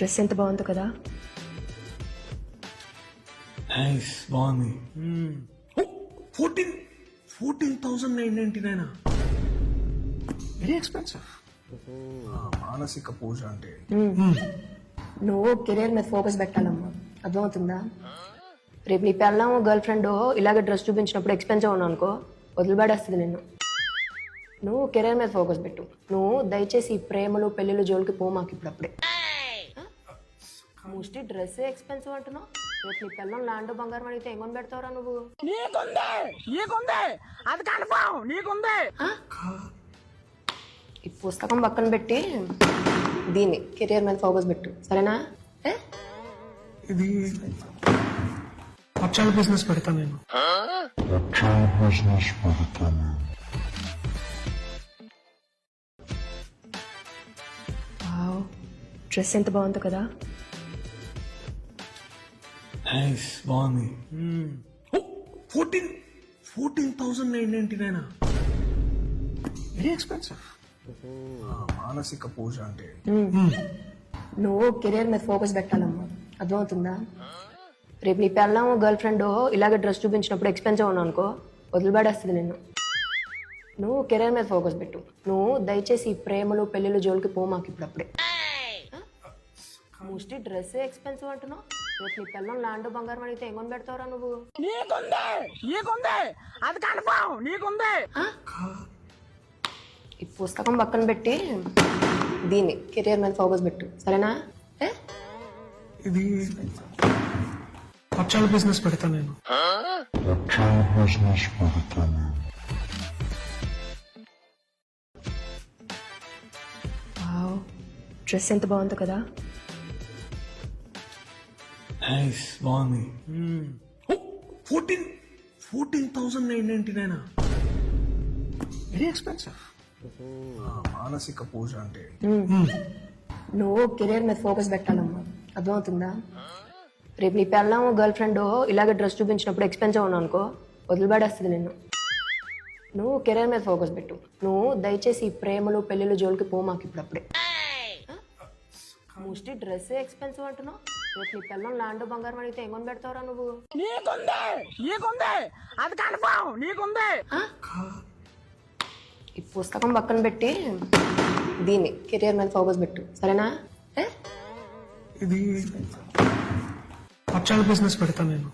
Dress ఎంత బాగుందో కదా. నైస్, బాగుంది. 14,999 వెరీ ఎక్స్పెన్సివ్. మానసిక పూజ అంటే నువ్వు కెరీర్ మీద ఫోకస్ పెట్టాలమ్మా, అర్థమవుతుందా? రేపు నీ పెళ్ళాము గర్ల్ ఫ్రెండ్ ఇలాగే డ్రెస్ చూపించినప్పుడు ఎక్స్పెన్సివ్ ఉన్నావు అనుకో, వదిలిపడేస్తుంది నిన్ను. నువ్వు కెరీర్ మీద ఫోకస్ పెట్టు. నువ్వు దయచేసి ఈ ప్రేమలు పెళ్ళిళ్ళు జోలికి పో మాకు ఇప్పుడప్పుడే. మోస్ట్లీ డ్రెస్ ఎక్స్పెన్సివ్ అంటున్నావు. రేపు నీ పిల్లలు ల్యాండ్ బంగారం అడిగితే ఏమని పెడతావురా నువ్వు? ఈ పుస్తకం పక్కన పెట్టి దీన్ని కెరియర్ మీద ఫోకస్ పెట్టు, సరేనా? ఇది పచ్చాల బిజినెస్ పెడతాను నేను. వావ్, డ్రెస్ ఎంత బాగుందో కదా. నైస్, బాగుంది. 14,999 వెరీ ఎక్స్పెన్సివ్. మానసిక పూజ అంటే నువ్వు కెరియర్ మీద ఫోకస్ పెట్టాలమ్మా, అర్థమవుతుందా? రేపు నీ పెళ్ళాము గర్ల్ ఫ్రెండ్ ఇలాగే డ్రెస్ చూపించినప్పుడు ఎక్స్పెన్సివ్ ఉన్నావు అనుకో, వదిలిపడేస్తుంది నిన్ను. నువ్వు కెరీర్ మీద ఫోకస్ పెట్టు. నువ్వు దయచేసి ఈ ప్రేమలు పెళ్ళిళ్ళు జోలికి పో మాకు ఇప్పుడప్పుడే. మోస్ట్లీ డ్రెస్ ఎక్స్పెన్సివ్ అంటున్నావు. రేపు నీ పిల్లలు ల్యాండ్ బంగారం అడిగితే ఏమని పెడతావురా నువ్వు? ఈ పుస్తకం పక్కన పెట్టి దీన్ని కెరియర్ మీద ఫోకస్ పెట్టు, సరేనా? ఇది పచ్చాల బిజినెస్ పెడతాను నేను. వావ్, డ్రెస్ ఎంత బాగుందో కదా. నైస్, బాగుంది. 14,999 వెరీ ఎక్స్పెన్సివ్. మానసిక పూజ అంటే నువ్వు కెరీర్ మీద ఫోకస్ పెట్టాలమ్మా, అర్థమవుతుందా? రేపు నీ పెళ్ళాము గర్ల్ ఫ్రెండ్ ఇలాగే డ్రెస్ చూపించినప్పుడు ఎక్స్పెన్సివ్ ఉన్నావు అనుకో, వదిలిపడేస్తుంది నిన్ను. నువ్వు కెరీర్ మీద ఫోకస్ పెట్టు. నువ్వు దయచేసి ఈ ప్రేమలు పెళ్ళిళ్ళు జోలికి పో మాకు ఇప్పుడప్పుడే. మోస్ట్లీ డ్రెస్ ఎక్స్పెన్సివ్ అంటున్నావు. రేపు నీ పిల్లలు ల్యాండ్ బంగారం అడిగితే ఏమని పెడతావురా నువ్వు? ఈ పుస్తకం పక్కన పెట్టి దీన్ని కెరియర్ మీద ఫోకస్ పెట్టు, సరేనా? ఇది పచ్చాల బిజినెస్ పెడతాను నేను.